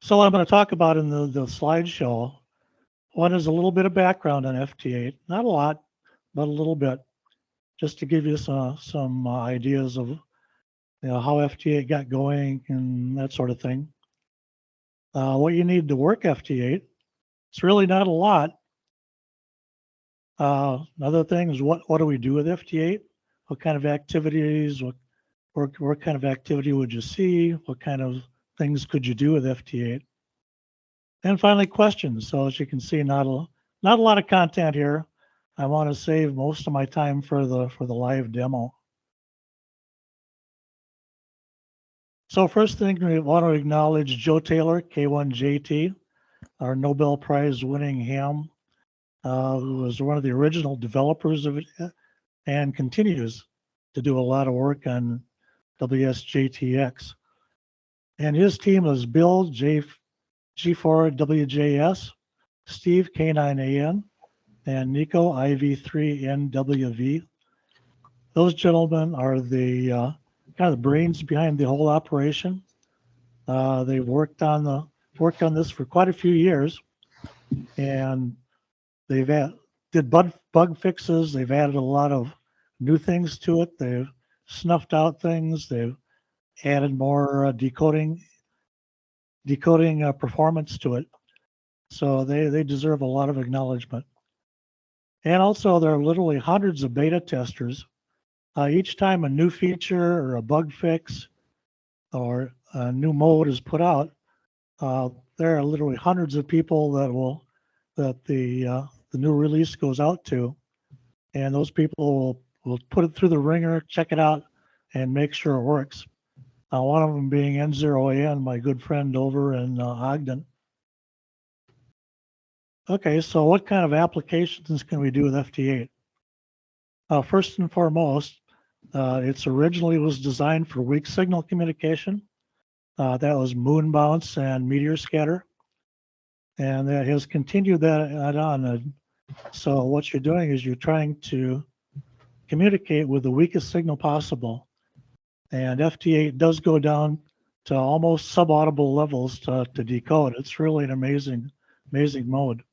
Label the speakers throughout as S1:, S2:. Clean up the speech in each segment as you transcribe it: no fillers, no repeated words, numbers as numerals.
S1: So what I'm going to talk about in the slideshow, one is a little bit of background on FT8, not a lot, but a little bit, just to give you some ideas of how FT8 got going and that sort of thing. What you need to work FT8, it's really not a lot. Another thing is what do we do with FT8? What kind of activities, what kind of activity would you see? What kind of things could you do with FT8? And finally, questions. So as you can see, not a lot of content here. I want to save most of my time for the live demo. So first thing, we want to acknowledge Joe Taylor, K1JT, our Nobel Prize winning ham, who was one of the original developers of it and continues to do a lot of work on WSJTX. And his team is Bill, G4WJS, Steve, K9AN, and Nico, IV3NWV. Those gentlemen are the kind of the brains behind the whole operation. They've worked on this for quite a few years, and they've did bug fixes. They've added a lot of new things to it. They've snuffed out things. They've added more decoding performance to it. So they deserve a lot of acknowledgement. And also, there are literally hundreds of beta testers. Each time a new feature or a bug fix or a new mode is put out, there are literally hundreds of people that the new release goes out to, and those people will put it through the ringer, check it out, and make sure it works. One of them being N0AN, my good friend over in Ogden. Okay, so what kind of applications can we do with FT8? First and foremost, it originally was designed for weak signal communication. That was moon bounce and meteor scatter. And that has continued that on. So what you're doing is you're trying to communicate with the weakest signal possible. And FT8 does go down to almost subaudible levels to decode. It's really an amazing mode.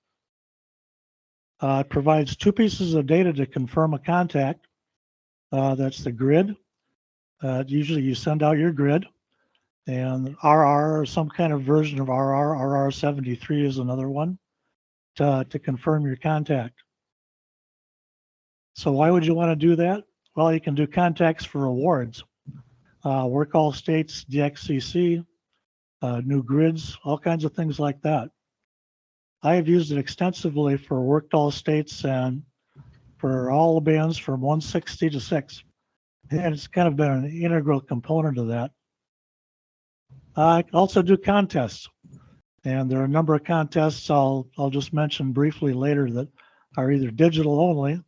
S1: It provides two pieces of data to confirm a contact. That's the grid. Usually you send out your grid, and RR or some kind of version of RR73 is another one to confirm your contact. So why would you want to do that? Well, you can do contacts for awards. Work all states, DXCC, new grids, all kinds of things like that. I have used it extensively for worked all states and for all the bands from 160 to 6. And it's kind of been an integral component of that. I also do contests. And there are a number of contests I'll just mention briefly later that are either digital only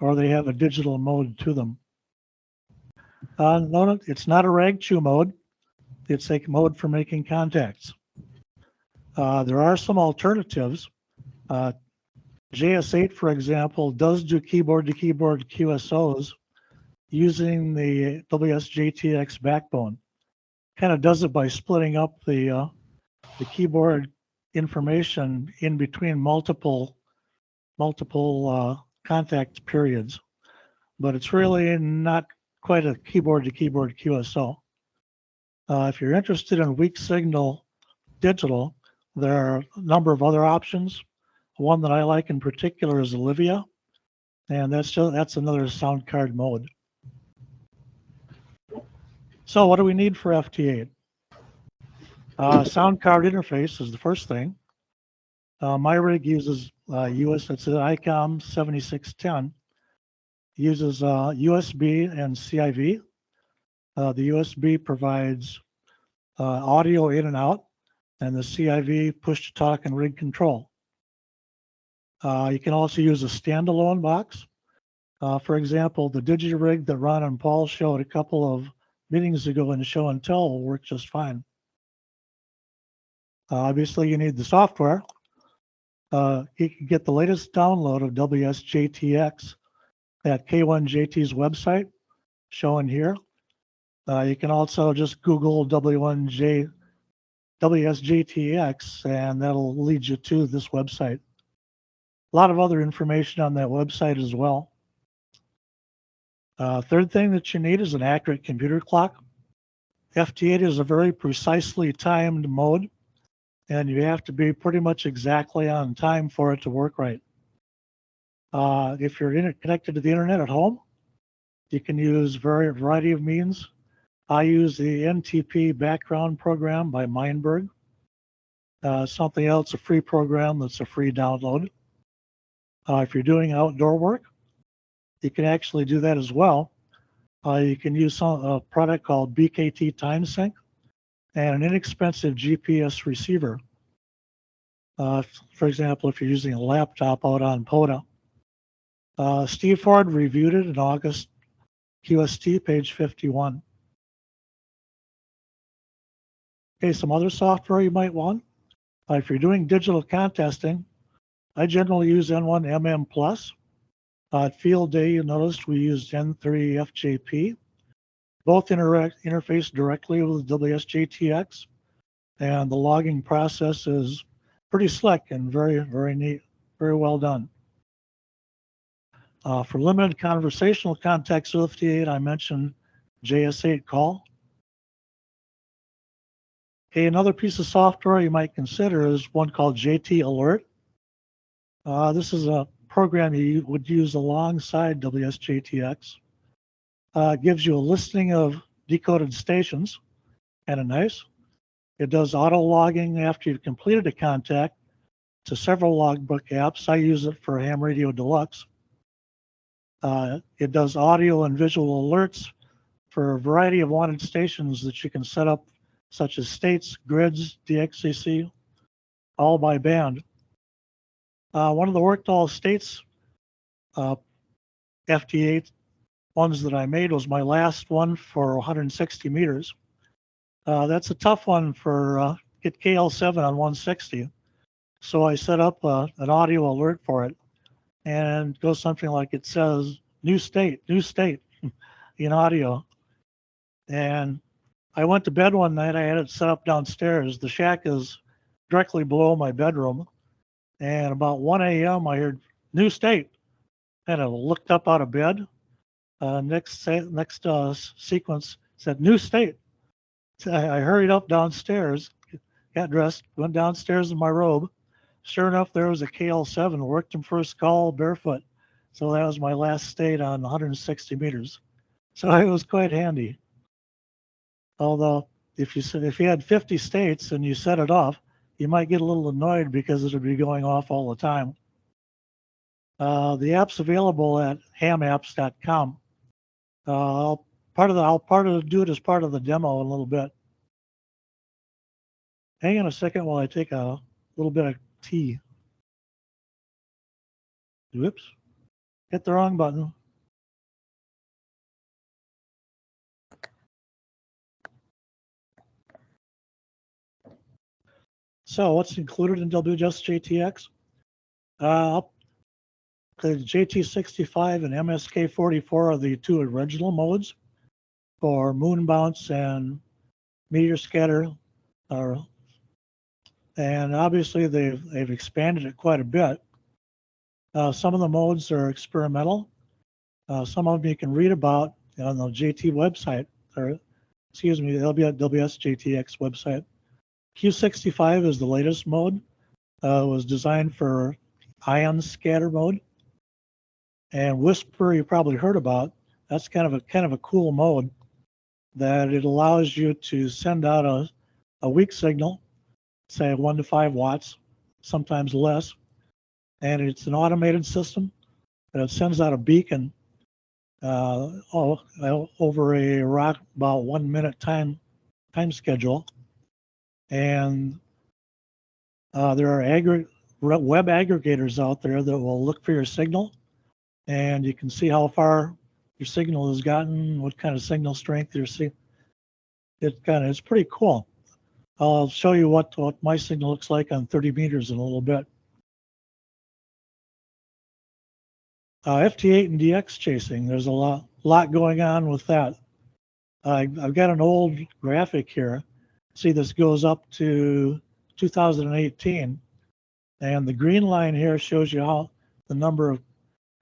S1: or they have a digital mode to them. No, it's not a rag chew mode. It's a mode for making contacts. There are some alternatives. JS8, for example, does do keyboard-to-keyboard QSOs using the WSJTX backbone. Kind of does it by splitting up the keyboard information in between multiple contact periods. But it's really not quite a keyboard-to-keyboard QSO. If you're interested in weak signal digital, there are a number of other options. One that I like in particular is Olivia, and that's another sound card mode. So what do we need for FT8? Sound card interface is the first thing. My rig uses it's an ICOM 7610. Uses USB and CIV. The USB provides audio in and out, and the CIV push to talk and rig control. You can also use a standalone box. For example, the DigiRig that Ron and Paul showed a couple of meetings ago in Show and Tell will work just fine. Obviously, you need the software. You can get the latest download of WSJTX at K1JT's website, shown here. You can also just Google W1J WSJTX, and that'll lead you to this website. A lot of other information on that website as well. Third thing that you need is an accurate computer clock. FT8 is a very precisely timed mode, and you have to be pretty much exactly on time for it to work right. If you're connected to the internet at home, you can use a variety of means. I use the NTP background program by Mindberg. Something else, a free program that's a free download. If you're doing outdoor work, you can actually do that as well. You can use a product called BKT TimeSync and an inexpensive GPS receiver. For example, if you're using a laptop out on POTA. Steve Ford reviewed it in August, QST, page 51. Okay, some other software you might want. If you're doing digital contesting, I generally use N1MM+. At field day, you noticed we used N3FJP. Both interface directly with WSJTX, and the logging process is pretty slick and very, very neat, very well done. For limited conversational context with FT8, I mentioned JS8 call. Okay, another piece of software you might consider is one called JT Alert. This is a program you would use alongside WSJTX. It gives you a listing of decoded stations, kind of nice. It does auto logging after you've completed a contact to several logbook apps. I use it for Ham Radio Deluxe. It does audio and visual alerts for a variety of wanted stations that you can set up, such as states, grids, DXCC, all by band. One of the worked all states FT8 ones that I made was my last one for 160 meters. That's a tough one for get KL7 on 160. So I set up an audio alert for it, and it goes something like it says, new state in audio. And I went to bed one night, I had it set up downstairs. The shack is directly below my bedroom. And about 1 a.m. I heard new state. And I looked up out of bed. Next sequence said new state. I hurried up downstairs, got dressed, went downstairs in my robe. Sure enough, there was a KL7, worked him first call barefoot. So that was my last state on 160 meters. So it was quite handy. Although if you had 50 states and you set it off, you might get a little annoyed because it would be going off all the time. The app's available at hamapps.com. I'll do it as part of the demo in a little bit. Hang on a second while I take a little bit of tea. Whoops, hit the wrong button. So what's included in WSJTX? The JT65 and MSK44 are the two original modes for moon bounce and meteor scatter. And obviously they've expanded it quite a bit. Some of the modes are experimental. Some of them you can read about on the JT website, or excuse me, the WSJTX website. Q65 is the latest mode. It was designed for ion scatter mode. And Whisper you probably heard about. That's kind of a cool mode that it allows you to send out a weak signal, say 1 to 5 watts, sometimes less. And it's an automated system, and it sends out a beacon over about 1 minute time schedule. And there are web aggregators out there that will look for your signal, and you can see how far your signal has gotten, what kind of signal strength you're seeing. It's pretty cool. I'll show you what my signal looks like on 30 meters in a little bit. FT8 and DX chasing, there's a lot going on with that. I've got an old graphic here, See, this goes up to 2018, and the green line here shows you how the number of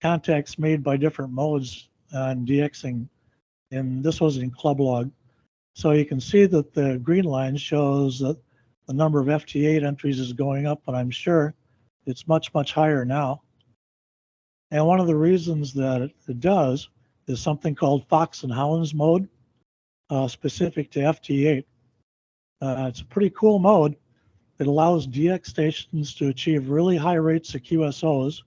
S1: contacts made by different modes on DXing, and this was in club log. So you can see that the green line shows that the number of FT8 entries is going up, but I'm sure it's much, much higher now. And one of the reasons that it does is something called Fox and Hounds mode, specific to FT8. It's a pretty cool mode. It allows DX stations to achieve really high rates of QSOs,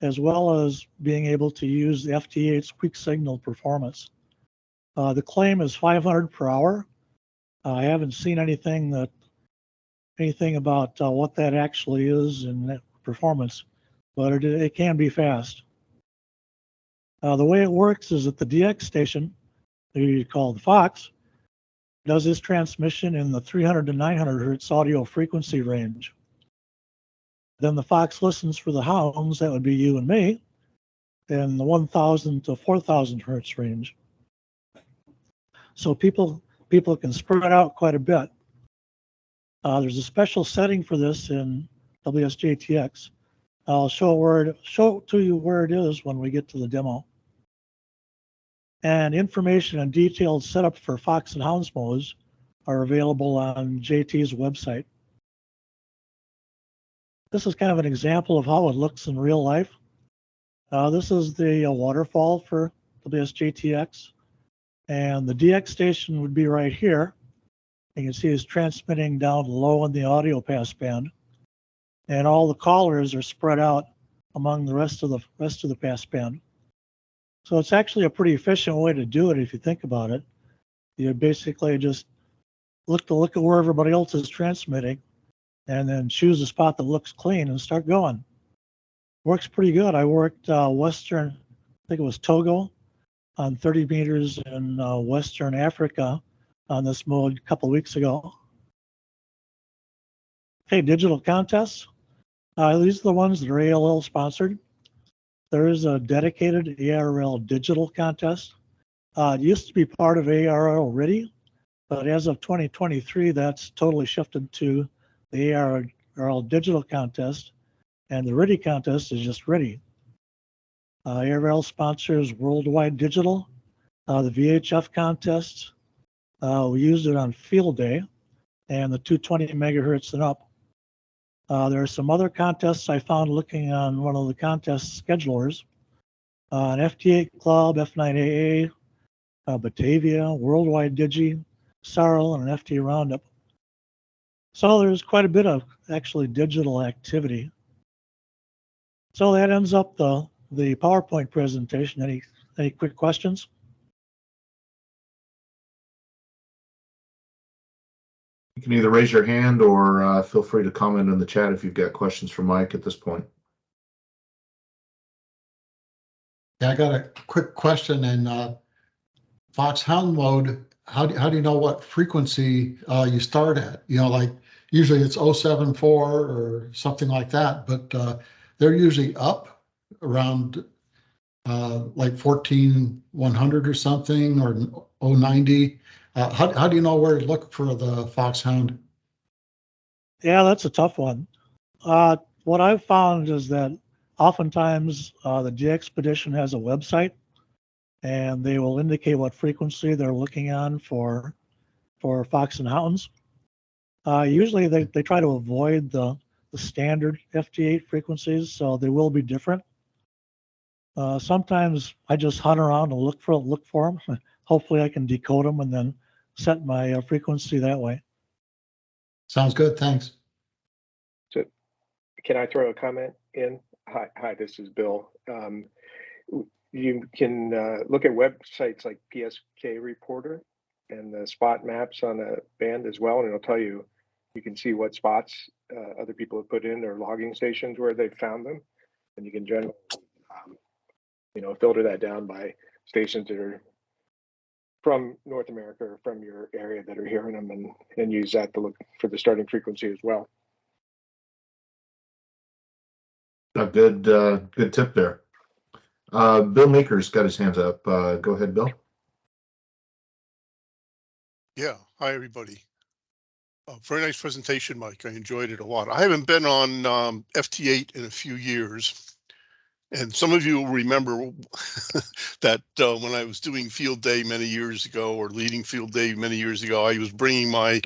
S1: as well as being able to use the FT8's quick signal performance. The claim is 500 per hour. I haven't seen anything about what that actually is in performance, but it can be fast. The way it works is that the DX station, you call the Fox, does this transmission in the 300 to 900 hertz audio frequency range. Then the Fox listens for the hounds, that would be you and me, in the 1000 to 4000 hertz range. So people can spread out quite a bit. There's a special setting for this in WSJTX. I'll show to you where it is when we get to the demo. And information and detailed setup for Fox and Hounds modes are available on JT's website. This is kind of an example of how it looks in real life. This is the waterfall for WSJTX, and the DX station would be right here. You can see it's transmitting down low in the audio pass band, and all the callers are spread out among the rest of the pass band. So it's actually a pretty efficient way to do it if you think about it. You basically just look at where everybody else is transmitting, and then choose a spot that looks clean and start going. Works pretty good. I worked Western, I think it was Togo, on 30 meters in Western Africa on this mode a couple weeks ago. Okay, digital contests. These are the ones that are ALL sponsored. There is a dedicated ARL digital contest. It used to be part of ARL RIDI, but as of 2023, that's totally shifted to the ARL digital contest, and the RIDI contest is just RIDI. ARL sponsors Worldwide Digital, the VHF contest. We used it on Field Day, and the 220 megahertz and up. There are some other contests I found looking on one of the contest schedulers. An FT8 Club, F9AA, Batavia, Worldwide Digi, Sarl, and an FT Roundup. So there's quite a bit of actually digital activity. So that ends up the PowerPoint presentation. Any quick questions?
S2: You can either raise your hand or feel free to comment in the chat if you've got questions for Mike at this point.
S3: Yeah, I got a quick question. In Fox Hound mode, how do you know what frequency you start at? You know, like usually it's 074 or something like that, but they're usually up around like 14100 or something, or 090. How do you know where to look for the Fox Hound?
S1: Yeah, that's a tough one. What I've found is that oftentimes the DXpedition has a website, and they will indicate what frequency they're looking on for Fox and Hounds. Usually they try to avoid the standard FT8 frequencies, so they will be different. Sometimes I just hunt around and look for them. Hopefully I can decode them and then set my frequency that way.
S3: Sounds good, thanks.
S4: So can I throw a comment in? Hi, this is Bill. You can look at websites like PSK Reporter and the spot maps on a band as well, and it'll tell you, you can see what spots other people have put in their logging stations where they've found them, and you can generally filter that down by stations that are from North America or from your area that are hearing them, and use that to look for the starting frequency as well.
S2: A good tip there. Bill Meeker's got his hands up. Go ahead, Bill.
S5: Yeah, hi everybody. Very nice presentation, Mike. I enjoyed it a lot. I haven't been on FT8 in a few years. And some of you will remember that when I was doing field day many years ago, or leading field day many years ago, I was bringing my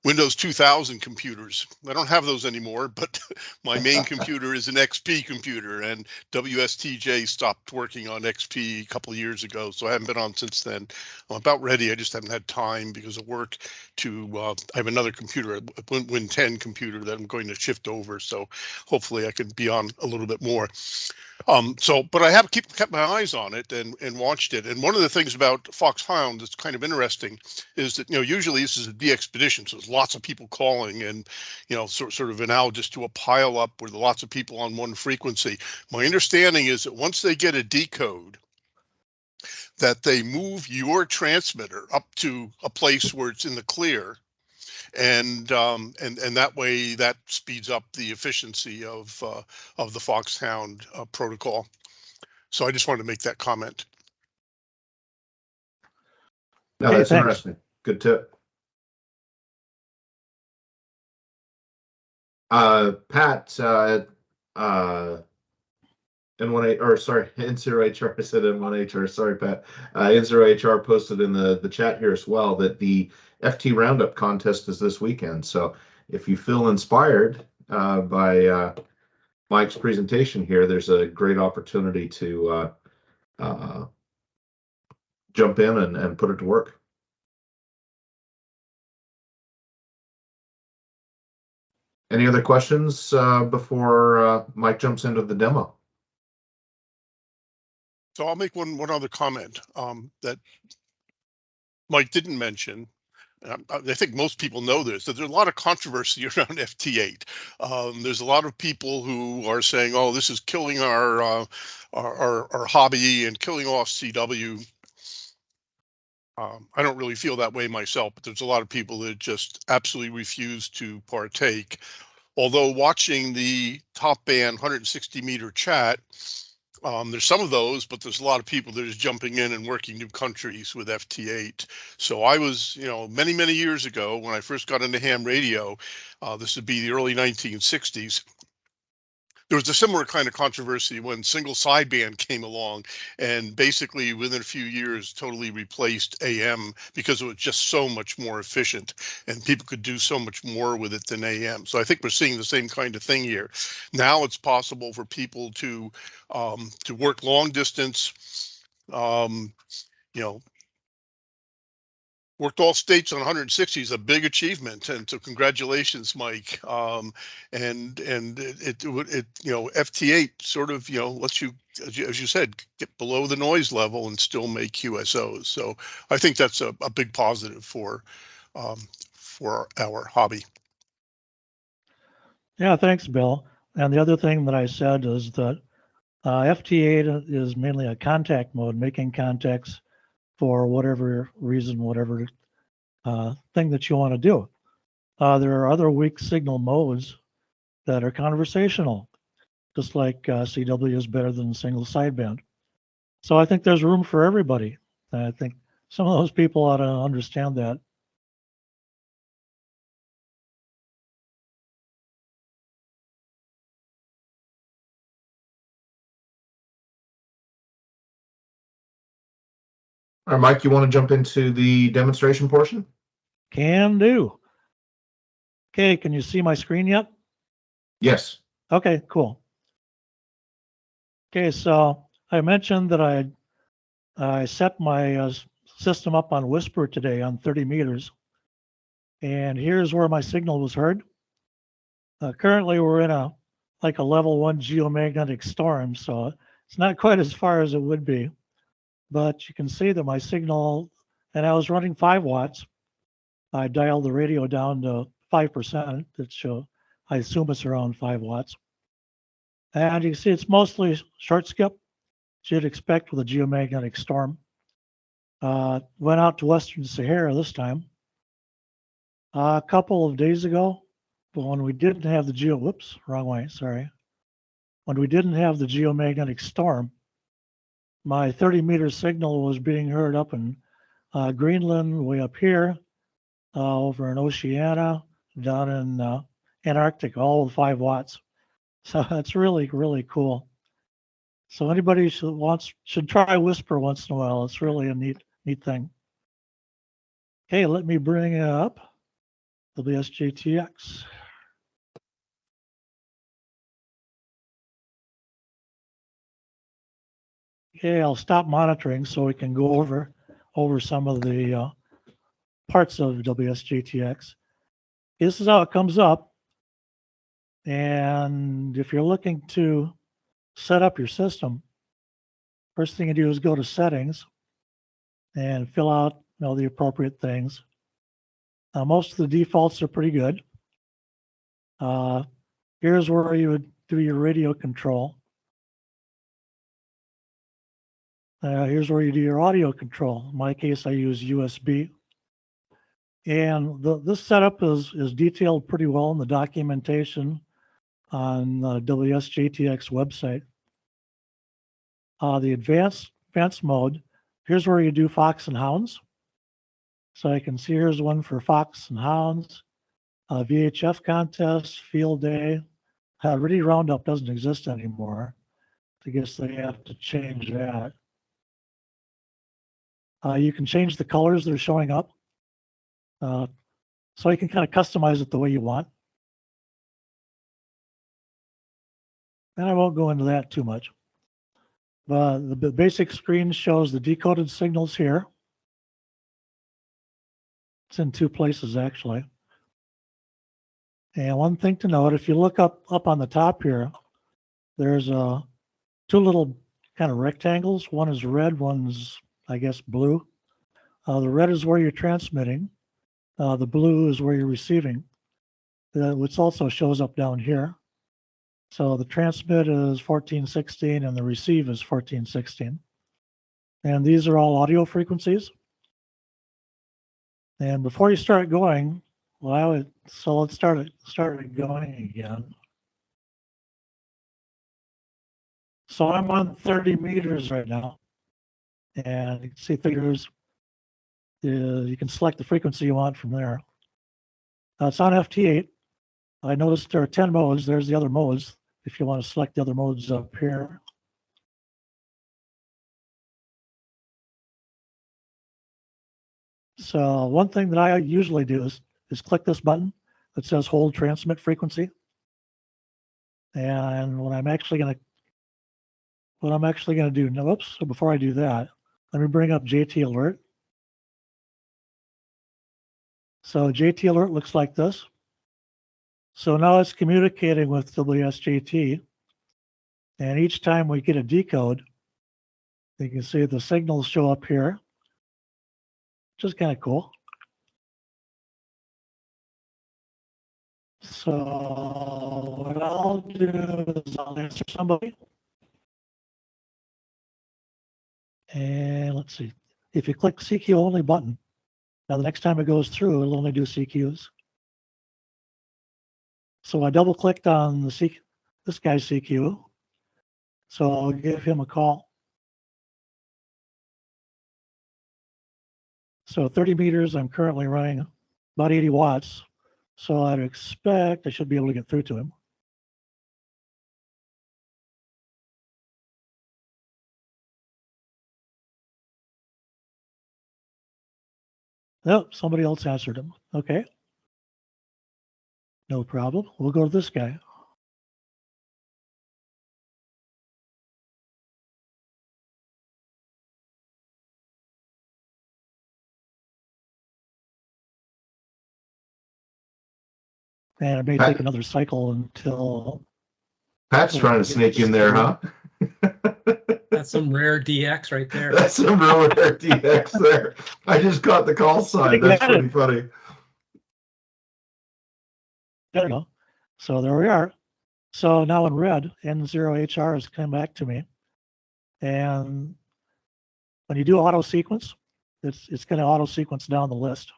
S5: Windows 2000 computers. I don't have those anymore, but my main computer is an XP computer, and WSTJ stopped working on XP a couple of years ago, so I haven't been on since then. I'm about ready. I just haven't had time because of work to, I have another computer, a Win 10 computer that I'm going to shift over, so hopefully I can be on a little bit more. But I have kept my eyes on it and watched it. And one of the things about Foxhound that's kind of interesting is that, usually this is a de-expedition. So there's lots of people calling and, sort of analogous to a pile up where there are lots of people on one frequency. My understanding is that once they get a decode, that they move your transmitter up to a place where it's in the clear. And that way that speeds up the efficiency of the Foxhound protocol. So I just wanted to make that comment.
S2: No,
S1: Hey,
S2: that's
S1: thanks.
S2: interesting. Good tip. Pat, N1H, or sorry, N0HR, I said N1HR, sorry, Pat. N0HR posted in the chat here as well that the FT Roundup contest is this weekend. So if you feel inspired by Mike's presentation here, there's a great opportunity to jump in and put it to work. Any other questions before Mike jumps into the demo?
S5: So I'll make one other comment that Mike didn't mention. I think most people know this, that there's a lot of controversy around FT8. There's a lot of people who are saying, oh, this is killing our hobby and killing off CW. I don't really feel that way myself, but there's a lot of people that just absolutely refuse to partake. Although watching the top band 160 meter chat, there's some of those, but there's a lot of people that are jumping in and working new countries with FT8. So I was, many, many years ago when I first got into ham radio, this would be the early 1960s. There was a similar kind of controversy when single sideband came along and basically within a few years totally replaced AM because it was just so much more efficient and people could do so much more with it than AM. So I think we're seeing the same kind of thing here. Now it's possible for people to work long distance, worked all states on 160 is a big achievement, and so congratulations, Mike. And it FT8 sort of lets you, as you said, get below the noise level and still make QSOs. So I think that's a big positive for our hobby.
S1: Yeah, thanks, Bill. And the other thing that I said is that FT8 is mainly a contact mode, making contacts for whatever reason, whatever thing that you want to do. There are other weak signal modes that are conversational, just like CW is better than single sideband. So I think there's room for everybody. I think some of those people ought to understand that.
S2: All right, Mike, you want to jump into the demonstration portion?
S1: Can do. Okay, can you see my screen yet?
S2: Yes.
S1: Okay, cool. Okay, so I mentioned that I set my system up on Whisper today on 30 meters. And here's where my signal was heard. Currently, we're in a level 1 geomagnetic storm, so it's not quite as far as it would be. But you can see that my signal, and I was running 5 watts. I dialed the radio down to 5%. I assume it's around 5 watts. And you can see it's mostly short skip, as you'd expect with a geomagnetic storm. Went out to Western Sahara this time. A couple of days ago, when we didn't have the when we didn't have the geomagnetic storm, my 30 meter signal was being heard up in Greenland, way up here, over in Oceania, down in Antarctica, all with 5 watts. So it's really, really cool. So anybody should try Whisper once in a while. It's really a neat thing. Okay, let me bring up WSJTX. Okay, I'll stop monitoring so we can go over some of the parts of WSJTX. This is how it comes up. And if you're looking to set up your system, first thing you do is go to settings and fill out the appropriate things. Most of the defaults are pretty good. Here's where you would do your radio control. Here's where you do your audio control. In my case, I use USB. And this setup is detailed pretty well in the documentation on the WSJTX website. The advanced mode, here's where you do Fox and Hounds. So I can see here's one for Fox and Hounds, VHF contest, field day. Ready Roundup doesn't exist anymore. I guess they have to change that. You can change the colors that are showing up. So you can kind of customize it the way you want. And I won't go into that too much. But the basic screen shows the decoded signals here. It's in 2 places, actually. And one thing to note, if you look up on the top here, there's 2 little kind of rectangles. One is red, one's, I guess, blue. The red is where you're transmitting. The blue is where you're receiving, which also shows up down here. So the transmit is 1416 and the receive is 1416. And these are all audio frequencies. And before you start going, so let's start it going again. So I'm on 30 meters right now. And you can see figures. You can select the frequency you want from there. It's on FT8. I noticed there are 10 modes. There's the other modes if you want to select the other modes up here. So one thing that I usually do is click this button that says hold transmit frequency. And what I'm actually going to do, no, oops, so before I do that, let me bring up JT Alert. So JT Alert looks like this. So now it's communicating with WSJT. And each time we get a decode, you can see the signals show up here, which is kind of cool. So what I'll do is I'll answer somebody. And let's see, if you click CQ only button, now the next time it goes through, it'll only do CQs. So I double clicked on this guy's CQ. So I'll give him a call. So 30 meters, I'm currently running about 80 watts. So I'd expect I should be able to get through to him. Nope, somebody else answered him. Okay. No problem. We'll go to this guy. And it may take another cycle until...
S2: Pat's trying to sneak in there, huh?
S6: That's some rare DX right there.
S2: That's some real rare DX there. I just caught the call sign. That's pretty funny.
S1: There we go. So there we are. So now in red, N0HR has come back to me. And when you do auto sequence, it's going to auto sequence down the list.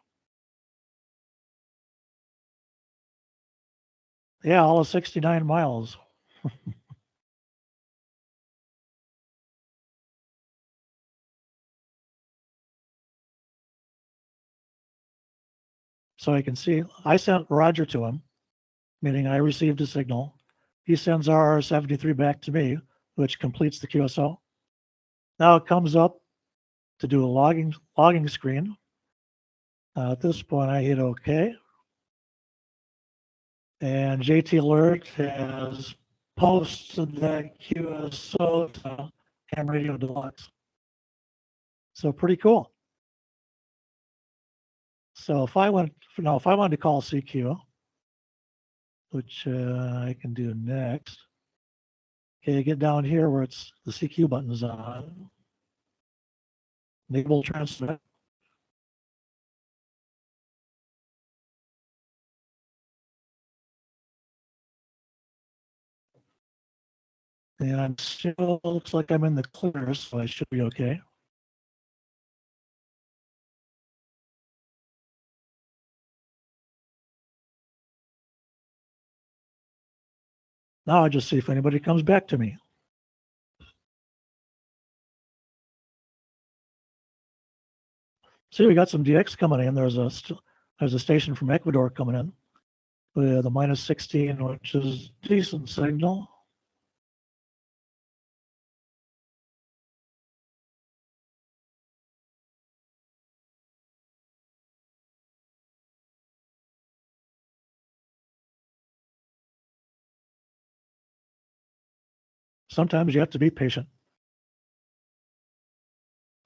S1: Yeah, all of 69 miles. So I can see, I sent Roger to him, meaning I received a signal. He sends RR73 back to me, which completes the QSO. Now it comes up to do a logging screen. At this point, I hit OK. And JT Alert has posted that QSO to Ham Radio Deluxe. So pretty cool. So if I wanted to call CQ, which I can do next. Okay, get down here where it's the CQ button is on. Enable transmit. And I'm still, looks like I'm in the clear, so I should be okay. Now I just see if anybody comes back to me. See, we got some DX coming in. There's a station from Ecuador coming in with a -16, which is decent signal. Sometimes you have to be patient.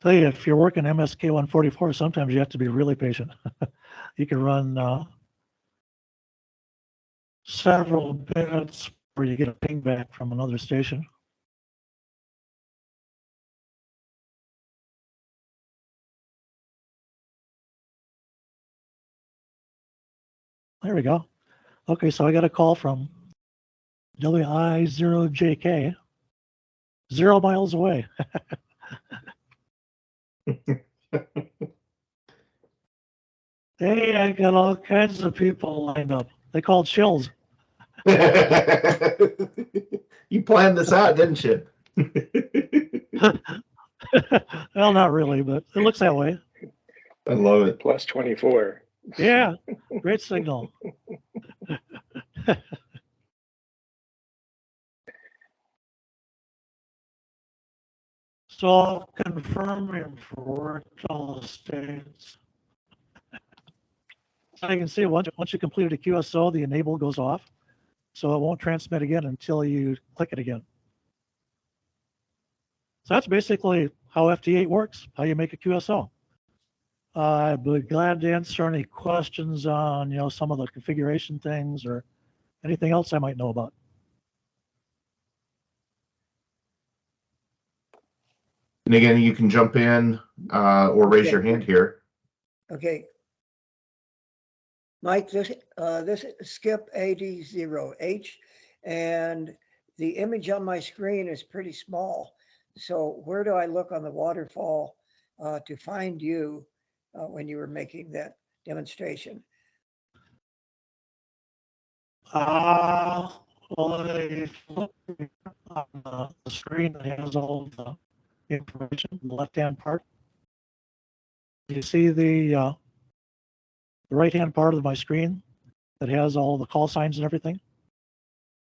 S1: Tell you, if you're working MSK 144, sometimes you have to be really patient. You can run several minutes where you get a ping back from another station. There we go. Okay, so I got a call from WI0JK, 0 miles away. Hey, I got all kinds of people lined up. They called shills.
S2: You planned this out, didn't you?
S1: Well, not really, but it looks that way.
S2: I love it.
S4: Plus 24.
S1: Yeah, great signal. So I'll confirm him for all the states. So you can see once you completed a QSO, the enable goes off. So it won't transmit again until you click it again. So that's basically how FT8 works, how you make a QSO. I'd be glad to answer any questions on, some of the configuration things or anything else I might know about.
S2: And again, you can jump in or raise your hand here.
S7: Okay. Mike, this is skip 80H, and the image on my screen is pretty small. So where do I look on the waterfall to find you when you were making that demonstration?
S1: Well, if you look on the screen that has all the information, the left-hand part, you see the right-hand part of my screen that has all the call signs and everything?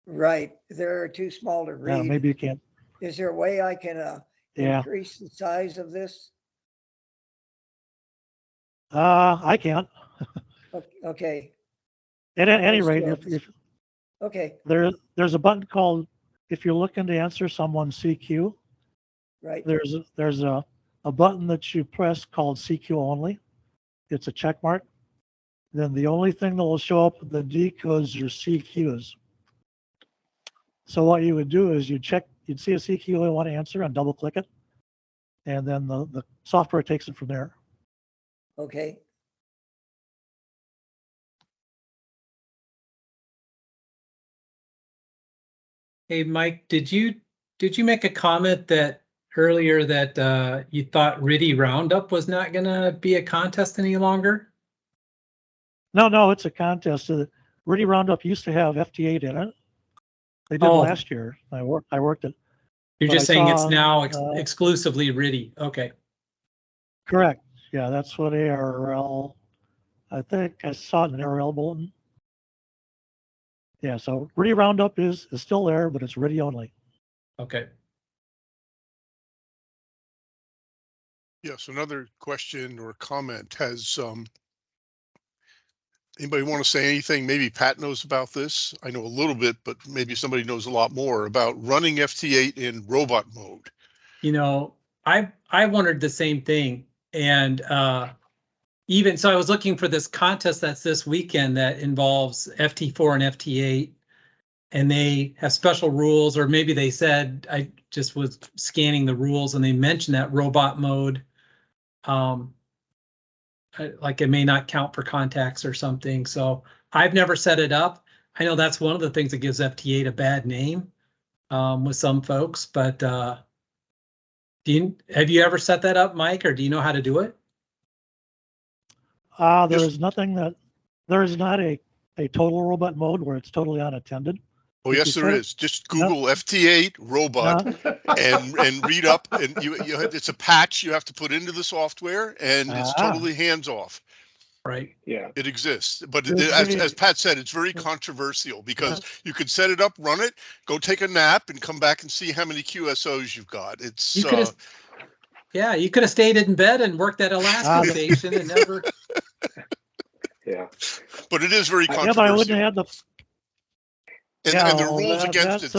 S7: Right, they're too small to read.
S1: Maybe you can't.
S7: Is there a way I can increase the size of this?
S1: I can't.
S7: Okay.
S1: At any rate, if
S7: Okay.
S1: there's a button called, if you're looking to answer someone's CQ,
S7: Right.
S1: there's a button that you press called CQ only. It's a check mark. Then the only thing that will show up in the decodes your CQs. So what you would do is you'd see a CQ you want to answer and double click it. And then the software takes it from there.
S7: Okay.
S6: Hey, Mike, did you make a comment that earlier that you thought RIDI Roundup was not going to be a contest any longer?
S1: No, it's a contest. RIDI Roundup used to have FT8 in it. They did last year. I worked it.
S6: You're just saying it's now exclusively RIDI. Okay.
S1: Correct. Yeah, that's what ARRL I think I saw it in an RL bulletin. Yeah, so RIDI Roundup is still there, but it's RIDI only.
S6: Okay.
S5: Yes, another question or comment. Has anybody want to say anything? Maybe Pat knows about this. I know a little bit, but maybe somebody knows a lot more about running FT8 in robot mode.
S6: You know, I wondered the same thing. And even so, I was looking for this contest that's this weekend that involves FT4 and FT8. And they have special rules, or maybe they said, I just was scanning the rules and they mentioned that robot mode. Like it may not count for contacts or something. So I've never set it up. I know that's one of the things that gives FT8 a bad name with some folks, but have you ever set that up, Mike, or do you know how to do it?
S1: There is not a total robot mode where it's totally unattended.
S5: Oh, yes, there is. Just Google FT8 robot and read up, and it's a patch you have to put into the software, and it's totally hands off.
S6: Right.
S4: Yeah.
S5: It exists, but as Pat said, it's very controversial because you could set it up, run it, go take a nap, and come back and see how many QSOs you've got. It's you could
S6: have stayed in bed and worked at Alaska station and never.
S4: Yeah.
S5: But it is very controversial.
S1: Yeah, but I wouldn't have the.
S5: And the rules against it.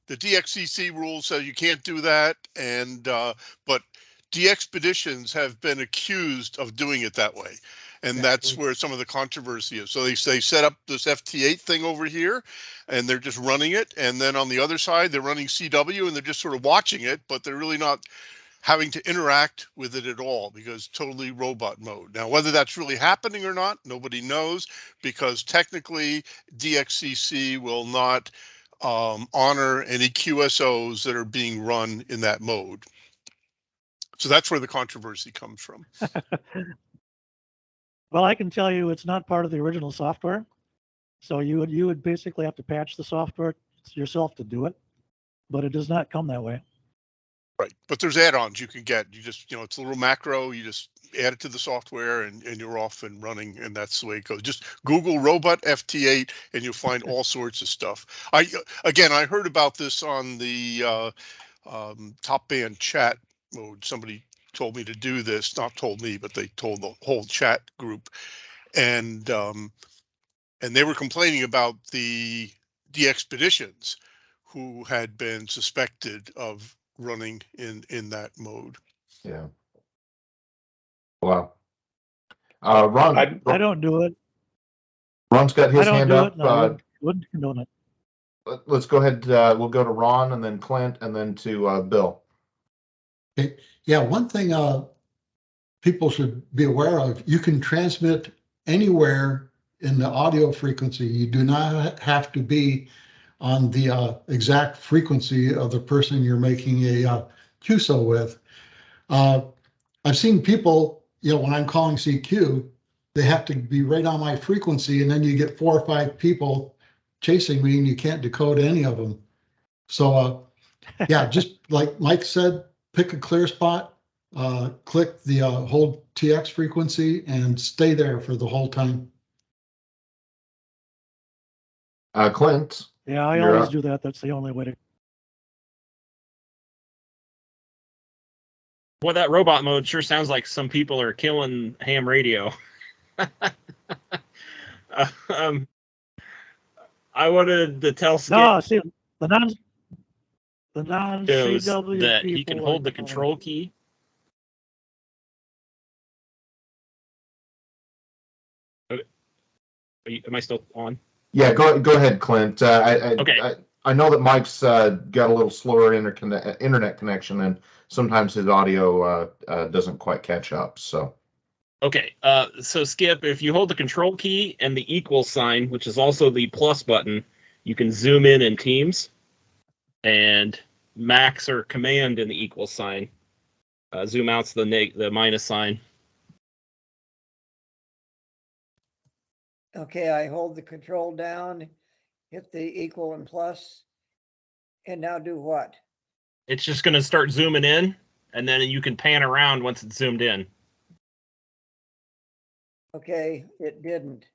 S5: The DXCC rules say you can't do that, and but DXpeditions have been accused of doing it that way, and that's where some of the controversy is. So they set up this FT8 thing over here, and they're just running it, and then on the other side they're running CW, and they're just sort of watching it, but they're really not having to interact with it at all because totally robot mode. Now, whether that's really happening or not, nobody knows, because technically DXCC will not honor any QSOs that are being run in that mode. So that's where the controversy comes from.
S1: Well, I can tell you it's not part of the original software. So you would basically have to patch the software yourself to do it, but it does not come that way.
S5: Right, but there's add-ons you can get. You just, it's a little macro. You just add it to the software, and you're off and running, and that's the way it goes. Just Google Robot FT8, and you'll find all sorts of stuff. I heard about this on the Top Band chat mode. Somebody told me to do this. Not told me, but they told the whole chat group, and they were complaining about the DXpeditions who had been suspected of running in that mode.
S2: Yeah. Wow. Ron,
S1: I don't do it.
S2: Ron's got his hand up.
S1: Wouldn't condone it.
S2: Let's go ahead. We'll go to Ron, and then Clint, and then to Bill.
S3: Okay. Yeah, one thing people should be aware of, you can transmit anywhere in the audio frequency. You do not have to be on the exact frequency of the person you're making a QSO with. I've seen people, when I'm calling CQ, they have to be right on my frequency, and then you get 4 or 5 people chasing me, and you can't decode any of them. So, just like Mike said, pick a clear spot, click the hold TX frequency, and stay there for the whole time.
S2: Clint.
S1: Yeah, I always do that. That's the only way to.
S8: Well, that robot mode sure sounds like some people are killing ham radio. I wanted to tell Skip.
S1: No, see, the non-CW
S8: that he can hold the control key. Am I still on?
S2: Yeah, go ahead, Clint.
S8: Okay.
S2: I know that Mike's got a little slower internet connection, and sometimes his audio doesn't quite catch up. So.
S8: Okay. So Skip, if you hold the control key and the equal sign, which is also the plus button, you can zoom in Teams, and max or command in the equal sign. Zoom out's the minus sign.
S7: Okay, I hold the control down, hit the equal and plus, and now do what?
S8: It's just going to start zooming in, and then you can pan around once it's zoomed in.
S7: Okay, it didn't.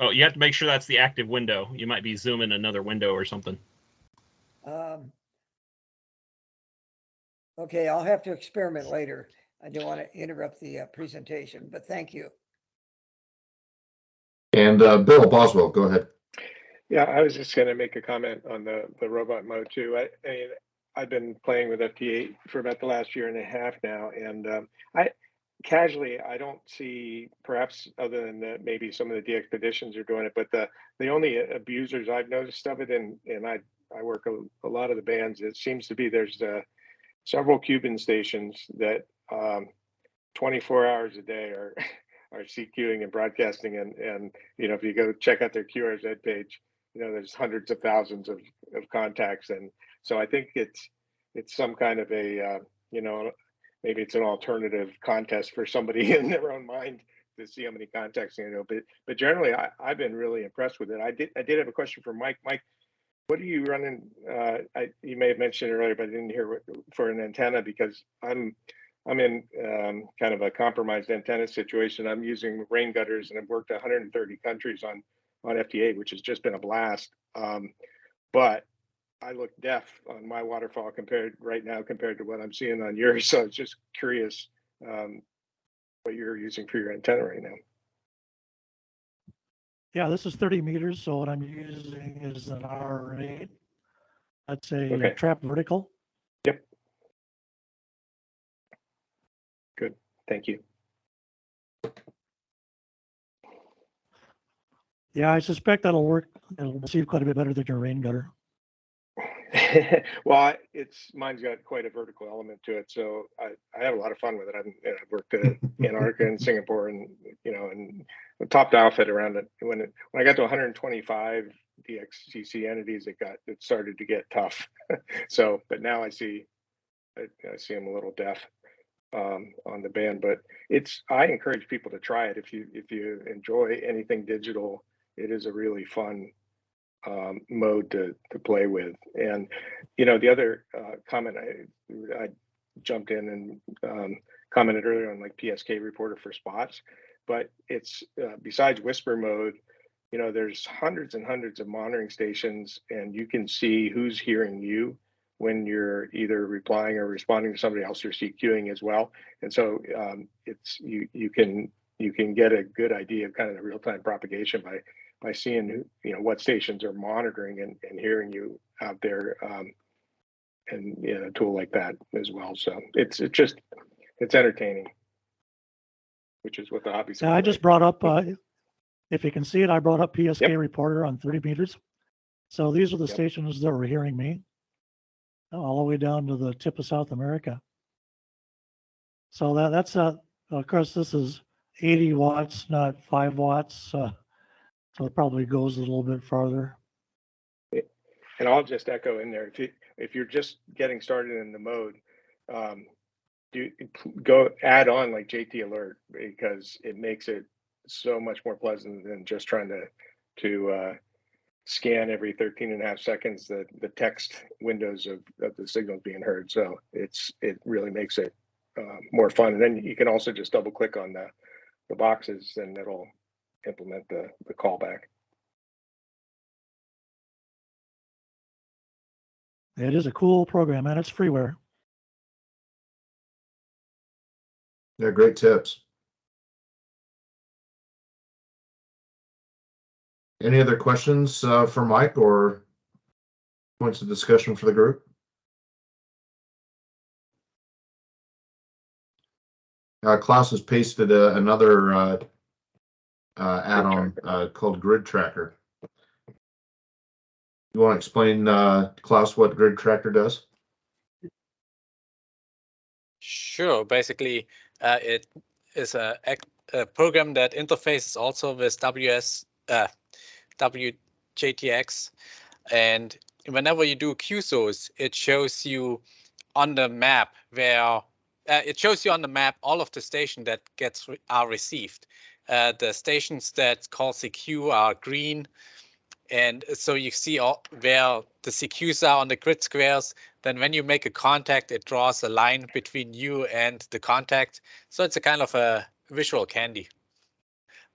S8: Oh, you have to make sure that's the active window. You might be zooming another window or something.
S7: Okay, I'll have to experiment later. I don't want to interrupt the presentation, but thank you.
S2: And Bill Boswell, go ahead.
S4: Yeah, I was just going to make a comment on the robot mode too. I mean, I've been playing with FT8 for about the last year and a half now, and I don't see, perhaps other than that, maybe some of the DXpeditions are doing it, but the only abusers I've noticed of it, and I work a lot of the bands, it seems to be there's several Cuban stations that 24 hours a day are CQing and broadcasting, and if you go check out their QRZ page, there's hundreds of thousands of contacts, and so I think it's some kind of a maybe it's an alternative contest for somebody in their own mind to see how many contacts but generally I've been really impressed with it. I did have a question for Mike. Mike, what are you running? You may have mentioned it earlier, but I didn't hear for an antenna, because I'm in kind of a compromised antenna situation. I'm using rain gutters, and I've worked 130 countries on FT8, which has just been a blast. But I look deaf on my waterfall compared to what I'm seeing on yours. So I was just curious what you're using for your antenna right now.
S1: Yeah, this is 30 meters. So what I'm using is an R8. That's a trap vertical.
S4: Yep. Good. Thank you.
S1: Yeah, I suspect that'll work. It'll receive quite a bit better than your rain gutter.
S4: Well, mine's got quite a vertical element to it, so I have a lot of fun with it. I've worked in Antarctica and Singapore, and and topped outfit around it. When I got to 125 DXCC entities, it started to get tough. So, but now I see I'm a little deaf on the band, but I encourage people to try it. If you enjoy anything digital, it is a really fun mode to play with. And the other comment, I jumped in and commented earlier on like PSK reporter for spots, but it's besides whisper mode, there's hundreds and hundreds of monitoring stations, and you can see who's hearing you when you're either replying or responding to somebody else, you're CQing as well. And so you can get a good idea of kind of the real-time propagation by seeing what stations are monitoring and hearing you out there, and a tool like that as well. So it's entertaining, which is what the hobby's.
S1: Yeah, I just brought up, if you can see it, I brought up PSK reporter on 30 meters. So these are the stations that were hearing me all the way down to the tip of South America. So that's of course, this is 80 watts, not 5 watts. So it probably goes a little bit farther.
S4: And I'll just echo in there, if you're just getting started in the mode, go add on like JT Alert, because it makes it so much more pleasant than just trying to scan every 13.5 seconds the text windows of the signals being heard. So it really makes it more fun. And then you can also just double click on the boxes, and it'll implement the callback.
S1: It is a cool program, and it's freeware.
S2: Yeah, great tips. Any other questions for Mike or points of discussion for the group? Klaus has pasted another add-on called Grid Tracker. You want to explain, Klaus, what Grid Tracker does?
S9: Sure. Basically, it is a program that interfaces also with WJTX, and whenever you do QSOs, it shows you on the map all of the stations that are received. The stations that call CQ are green, and so you see where the CQs are on the grid squares. Then when you make a contact, it draws a line between you and the contact. So it's a kind of a visual candy.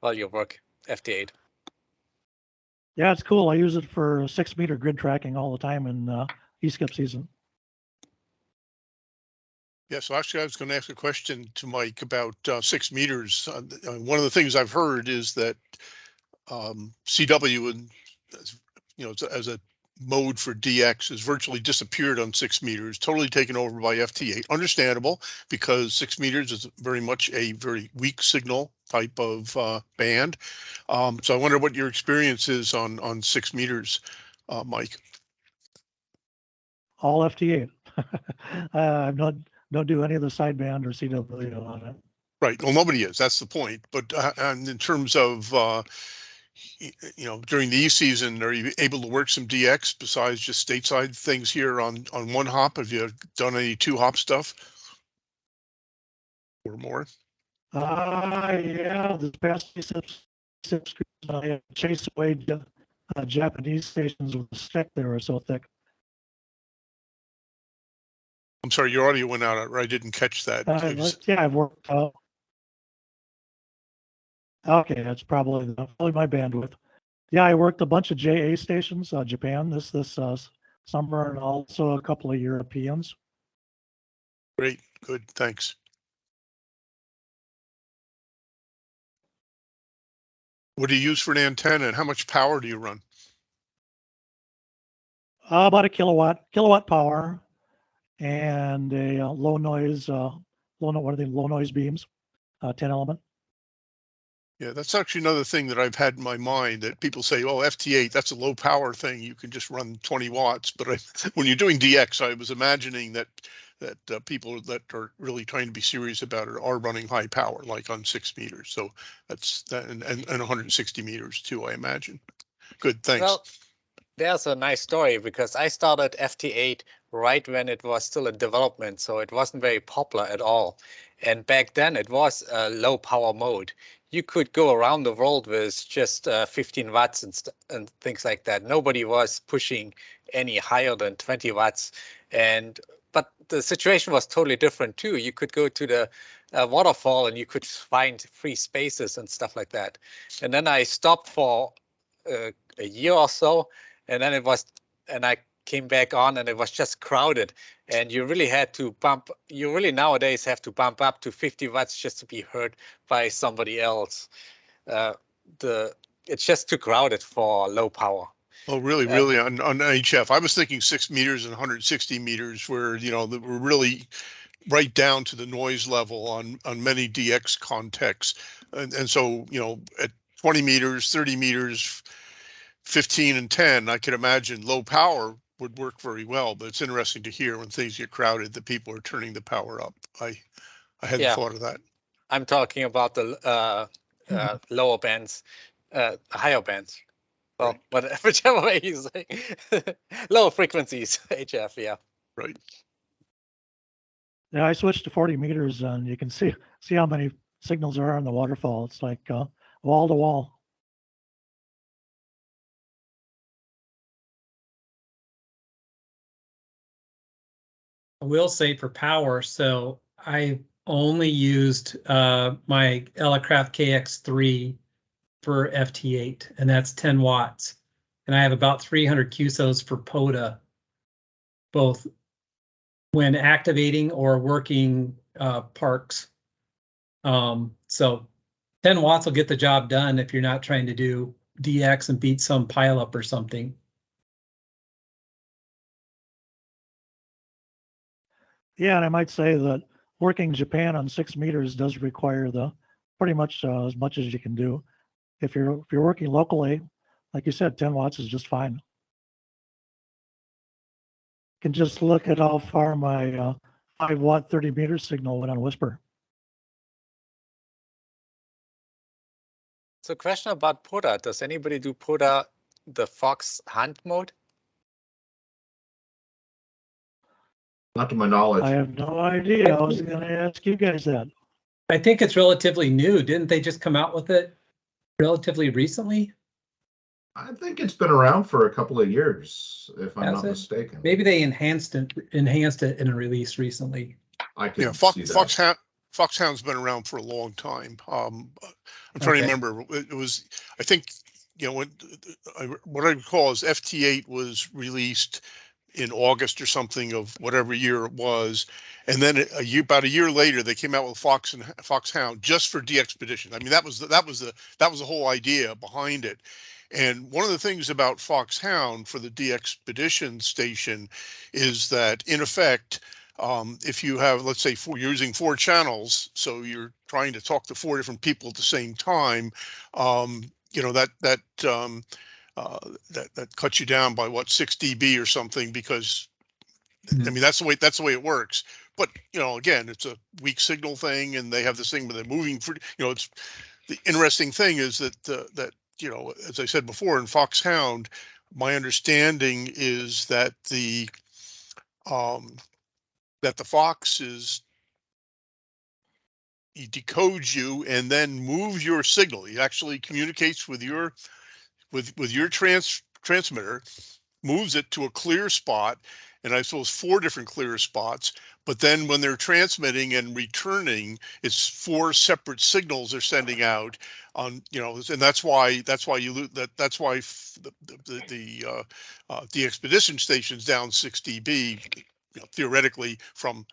S9: while you work FT8.
S1: Yeah, it's cool. I use it for 6-meter grid tracking all the time in e-skip season.
S5: Yeah, so actually I was going to ask a question to Mike about 6 meters. One of the things I've heard is that CW, and as a mode for DX, has virtually disappeared on 6 meters, totally taken over by FT8. Understandable, because 6 meters is very much a very weak signal type of band. So I wonder what your experience is on 6 meters, Mike.
S1: All FT8. I'm not don't do any of the sideband or CW on it.
S5: Right. Well, nobody is. That's the point. But and in terms of during the E-season, are you able to work some DX besides just stateside things here on one hop? Have you done any 2-hop stuff or more?
S1: Yeah, this past I chased away Japanese stations with a stick. They were so thick.
S5: I'm sorry, your audio went out. I didn't catch that.
S1: Yeah, I've worked. Okay, that's probably my bandwidth. Yeah, I worked a bunch of JA stations, Japan this summer, and also a couple of Europeans.
S5: Great, good, thanks. What do you use for an antenna, and how much power do you run?
S1: About a kilowatt power, and a low noise beams, 10 element.
S5: Yeah, that's actually another thing that I've had in my mind, that people say, oh, FT8, that's a low power thing. You can just run 20 watts. But when you're doing DX, I was imagining that people that are really trying to be serious about it are running high power, like on 6 meters. So that's that, and 160 meters too, I imagine. Good, thanks.
S9: Well, there's a nice story, because I started FT8 right when it was still in development, so it wasn't very popular at all. And back then it was a low power mode. You could go around the world with just 15 watts and things like that. Nobody was pushing any higher than 20 watts. But the situation was totally different too. You could go to the waterfall and you could find free spaces and stuff like that. And then I stopped for a year or so, and then I came back on, and it was just crowded. And you really nowadays have to bump up to 50 watts just to be heard by somebody else. It's just too crowded for low power.
S5: Oh, really, really on HF. I was thinking 6 meters and 160 meters, where that we're really right down to the noise level on many DX contexts, and so at 20 meters, 30 meters, 15 and 10, I can imagine low power would work very well. But it's interesting to hear when things get crowded that people are turning the power up. I hadn't thought of that.
S9: I'm talking about the lower bands, higher bands. Well, right. Whichever way you say. Lower frequencies, HF, yeah.
S5: Right.
S1: Yeah, I switched to 40 meters, and you can see how many signals there are in the waterfall. It's like wall to wall.
S6: I will say for power, so I only used my Elecraft KX3 for FT8, and that's 10 watts. And I have about 300 QSOs for POTA, both when activating or working parks. So 10 watts will get the job done if you're not trying to do DX and beat some pileup or something.
S1: Yeah, and I might say that working Japan on 6 meters does require pretty much as much as you can do. If you're working locally, like you said, 10 watts is just fine. You can just look at how far my 5 watt 30 meter signal went on Whisper.
S9: So question about POTA. Does anybody do POTA, the Fox hunt mode?
S2: Not to my knowledge.
S1: I have no idea. I was going to ask you guys that.
S6: I think it's relatively new. Didn't they just come out with it relatively recently?
S2: I think it's been around for a couple of years, if I'm not mistaken.
S6: Maybe they enhanced it in a release recently.
S2: I can see that.
S5: Foxhound's been around for a long time. I'm trying to remember. It was, I think, what I recall is FT8 was released in August or something of whatever year it was, and then about a year later they came out with Foxhound just for DXpedition. I mean, that was the whole idea behind it. And one of the things about Foxhound for the DXpedition station is that, in effect, if you have, let's say, you're using 4 channels, so you're trying to talk to 4 different people at the same time, that cuts you down by what, 6 dB or something, because I mean that's the way it works. But again, it's a weak signal thing, and they have this thing where they're moving for, it's the interesting thing is that as I said before, in Foxhound, my understanding is that the Fox he decodes you and then moves your signal. He actually communicates with your transmitter, moves it to a clear spot, and I suppose 4 different clear spots. But then when they're transmitting and returning, it's 4 separate signals they're sending out on, and that's why the expedition station's down 6 dB, theoretically, from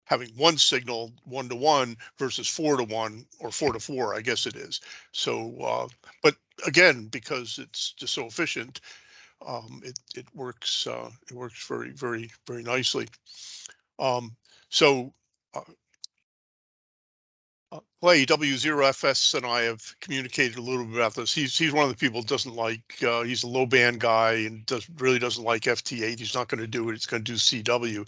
S5: having 1 signal 1-to-1 versus 4-to-1 or 4-to-4, I guess it is. So, but again, because it's just so efficient, it works very, very, very nicely. Clay W0FS and I have communicated a little bit about this. He's one of the people who doesn't like, he's a low band guy and really doesn't like FT8. He's not going to do it. He's going to do CW.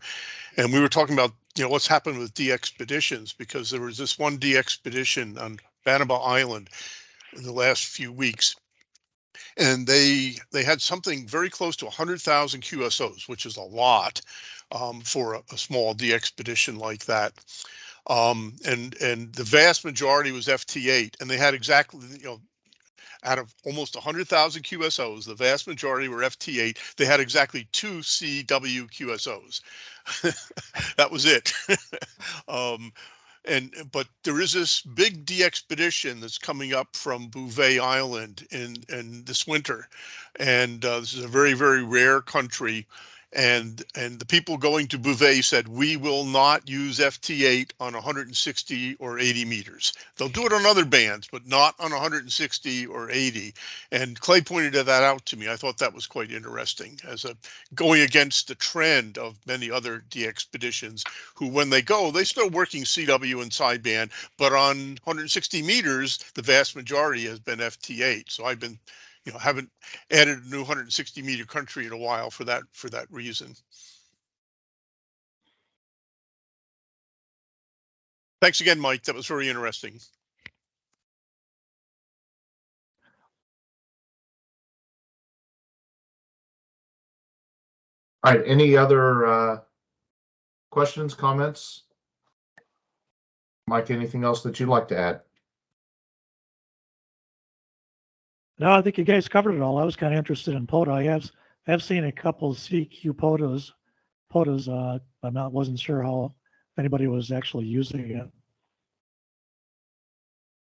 S5: And we were talking about, what's happened with DXpeditions, because there was this one DXpedition on Banaba Island in the last few weeks. And they had something very close to 100,000 QSOs, which is a lot for a small DXpedition like that. And the vast majority was FT8, and they had exactly, out of almost 100,000 QSOs, the vast majority were FT8. They had exactly 2 CW QSOs. That was it. But there is this big DXpedition that's coming up from Bouvet Island in this winter, and this is a very, very rare country. And the people going to Bouvet said, we will not use FT8 on 160 or 80 meters. They'll do it on other bands, but not on 160 or 80. And Clay pointed that out to me. I thought that was quite interesting, as going against the trend of many other DXpeditions who, when they go, they're still working CW and sideband, but on 160 meters, the vast majority has been FT8. So I've been haven't added a new 160 meter country in a while for that reason. Thanks again, Mike. That was very interesting.
S2: All right. Any other questions, comments? Mike, anything else that you'd like to add?
S1: No, I think you guys covered it all. I was kind of interested in POTA. I have seen a couple of CQ POTAs. Wasn't sure if anybody was actually using it.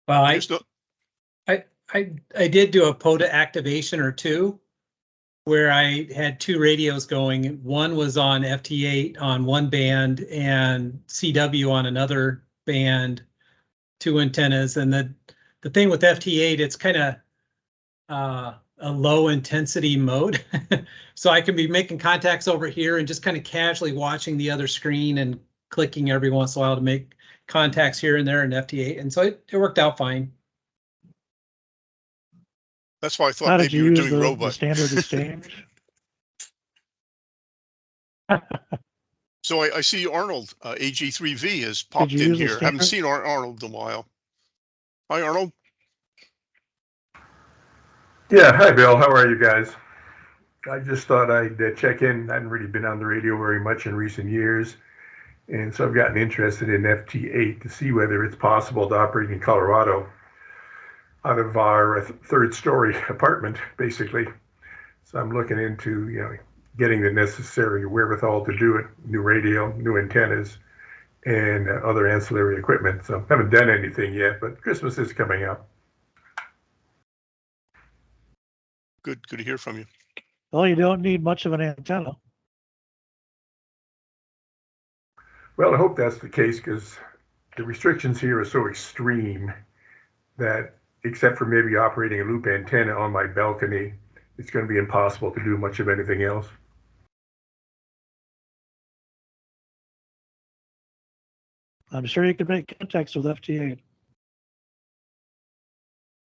S6: Well, I did do a POTA activation or 2, where I had 2 radios going. One was on FT8 on one band and CW on another band, 2 antennas. And the thing with FT8, it's kind of a low intensity mode. So I can be making contacts over here and just kind of casually watching the other screen and clicking every once in a while to make contacts here and there in FT8. And so it worked out fine.
S5: That's why I thought maybe you were doing robot.
S1: The standard exchange?
S5: So I see Arnold, AG3V has popped in here. I haven't seen Arnold in a while. Hi, Arnold.
S10: Yeah, hi Bill, how are you guys? I just thought I'd check in. I hadn't really been on the radio very much in recent years, and so I've gotten interested in FT8 to see whether it's possible to operate in Colorado out of our 3rd story apartment, basically. So I'm looking into getting the necessary wherewithal to do it, new radio, new antennas, and other ancillary equipment. So haven't done anything yet, but Christmas is coming up.
S5: Good to hear from you.
S1: Well, you don't need much of an antenna.
S10: Well, I hope that's the case because the restrictions here are so extreme that except for maybe operating a loop antenna on my balcony, it's going to be impossible to do much of anything else.
S1: I'm sure you could make contacts with FT8.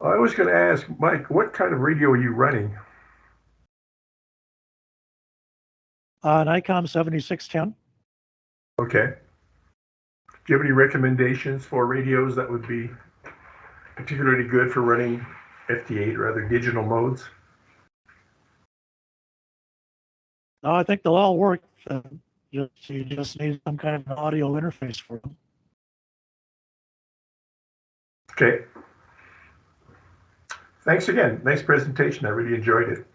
S10: I was going to ask, Mike, what kind of radio are you running?
S1: An ICOM 7610.
S10: Okay. Do you have any recommendations for radios that would be particularly good for running FT8 or other digital modes?
S1: No, I think they'll all work. You just need some kind of an audio interface for them.
S10: Okay. Thanks again. Nice presentation. I really enjoyed it.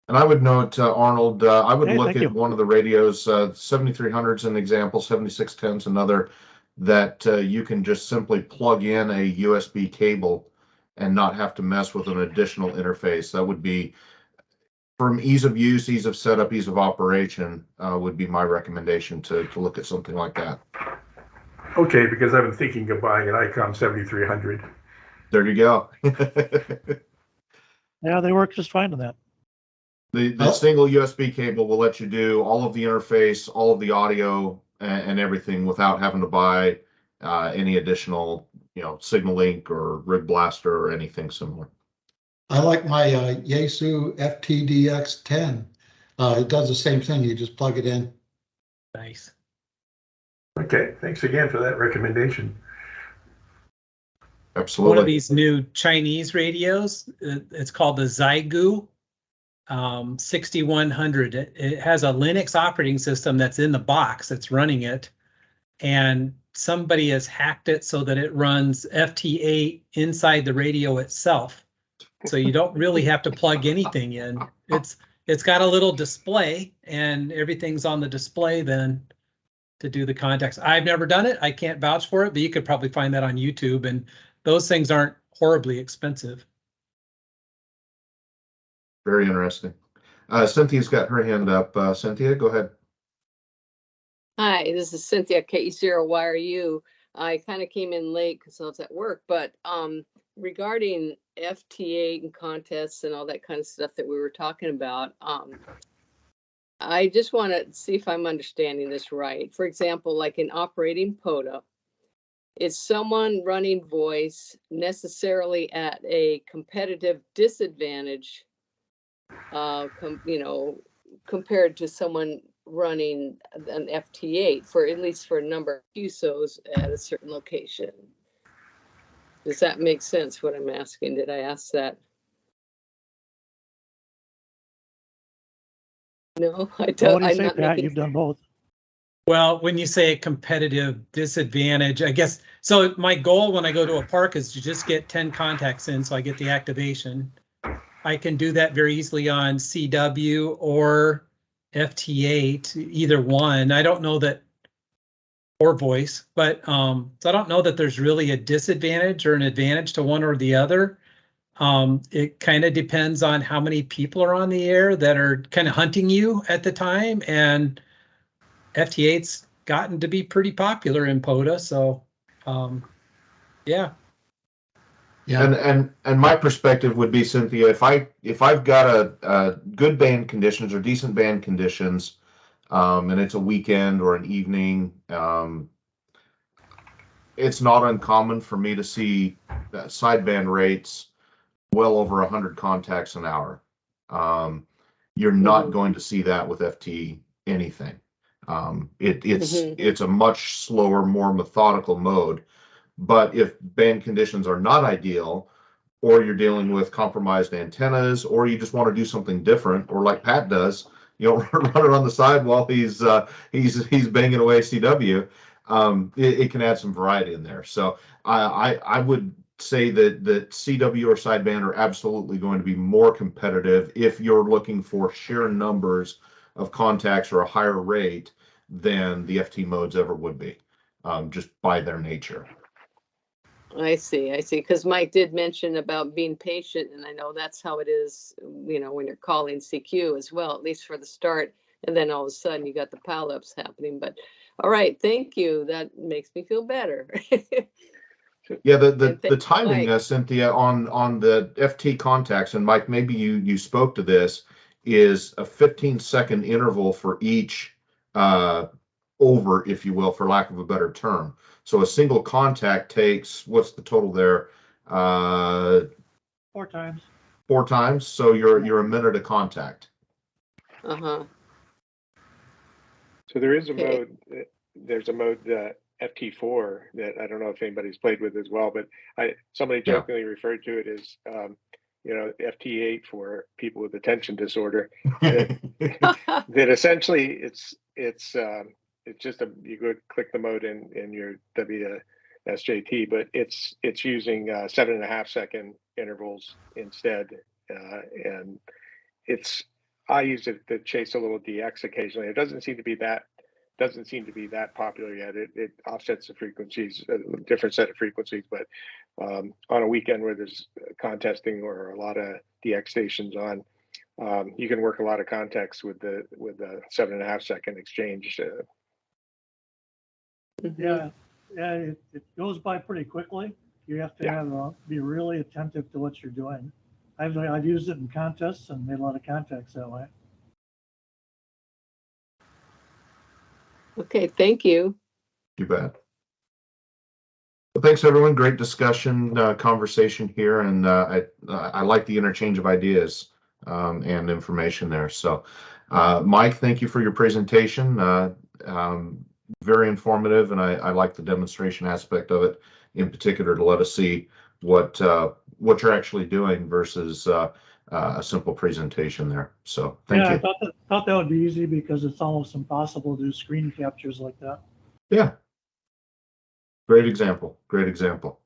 S2: And I would note, Arnold, I would
S1: Hey,
S2: look
S1: thank
S2: at
S1: you.
S2: one of the radios, 7300's an example, 7610's another, that you can just simply plug in a USB cable and not have to mess with an additional interface. That would be, from ease of use, ease of setup, ease of operation, would be my recommendation to look at something like that.
S10: Okay, because I've been thinking of buying an ICOM 7300.
S2: There you go.
S1: Yeah, they work just fine on that.
S2: The single USB cable will let you do all of the interface, all of the audio, and everything without having to buy any additional, Signal Link or Rig Blaster or anything similar.
S3: I like my Yaesu FTDX10. It does the same thing. You just plug it in.
S6: Nice.
S10: Okay, thanks again for that recommendation.
S2: Absolutely.
S6: One of these new Chinese radios, it's called the Xiegu 6100. It has a Linux operating system that's in the box that's running it, and somebody has hacked it so that it runs FT8 inside the radio itself. So you don't really have to plug anything in. It's got a little display, and everything's on the display then to do the contacts. I've never done it. I can't vouch for it, but you could probably find that on YouTube, and those things aren't horribly expensive.
S2: Very interesting. Cynthia's got her hand up. Cynthia, go ahead.
S11: Hi, this is Cynthia K0YRU. I kind of came in late because I was at work, but regarding FT8 and contests and all that kind of stuff that we were talking about, I just want to see if I'm understanding this right. For example, like in operating POTA, is someone running voice necessarily at a competitive disadvantage, compared to someone running an FT8 for at least for a number of QSOs at a certain location? Does that make sense what I'm asking? Did I ask that? No, I don't.
S1: What do you
S11: I'm
S1: say,
S11: not
S1: Pat?
S11: making.
S1: You've done both.
S6: Well, when you say a competitive disadvantage, I guess, so my goal when I go to a park is to just get 10 contacts in so I get the activation. I can do that very easily on CW or FT8, either one. I don't know that, or voice, but so I don't know that there's really a disadvantage or an advantage to one or the other. It kind of depends on how many people are on the air that are kind of hunting you at the time, and FT8's gotten to be pretty popular in POTA, so yeah.
S3: Yeah.
S2: And my perspective would be, Cynthia, if I've got a good band conditions or decent band conditions, and it's a weekend or an evening, it's not uncommon for me to see sideband rates well over 100 contacts an hour. You're not going to see that with FT anything. It's a much slower, more methodical mode. But if band conditions are not ideal, or you're dealing with compromised antennas, or you just want to do something different, or like Pat does, run it on the side while he's banging away CW, it can add some variety in there. So I would say that CW or sideband are absolutely going to be more competitive if you're looking for sheer numbers of contacts or a higher rate than the FT modes ever would be, just by their nature.
S11: I see, because Mike did mention about being patient, and I know that's how it is, you know, when you're calling CQ as well, at least for the start, and then all of a sudden you got the pileups happening. But all right, thank you. That makes me feel better.
S2: Yeah, the timing,
S11: Mike.
S2: Cynthia, on the FT contacts, and Mike, maybe you spoke to this, is a 15-second interval for each over, if you will, for lack of a better term. So a single contact takes, what's the total there?
S1: 4 times.
S2: 4 times. So you're a minute a contact.
S11: Uh-huh.
S4: So there is a
S11: Okay.
S4: mode, there's a mode, FT4, that I don't know if anybody's played with as well, but somebody
S2: Yeah.
S4: jokingly referred to it as, you know, FT8 for people with attention disorder. That essentially it's just you go click the mode in your WSJT, but it's using 7.5 second intervals instead, and I use it to chase a little DX occasionally. It doesn't seem to be that popular yet. It offsets the frequencies, a different set of frequencies, but on a weekend where there's contesting or a lot of DX stations on, you can work a lot of contacts with the 7.5 second exchange.
S1: Yeah, it goes by pretty quickly. You have to be really attentive to what you're doing. I've used it in contests and made a lot of contacts that way.
S11: Okay, thank you.
S2: You bet. Well, thanks everyone. Great discussion, conversation here, and I like the interchange of ideas and information there. So, Mike, thank you for your presentation. Very informative, and I like the demonstration aspect of it in particular to let us see what you're actually doing versus a simple presentation there. So, thank you.
S1: I thought that would be easy because it's almost impossible to do screen captures like that.
S2: Yeah. Great example. Great example.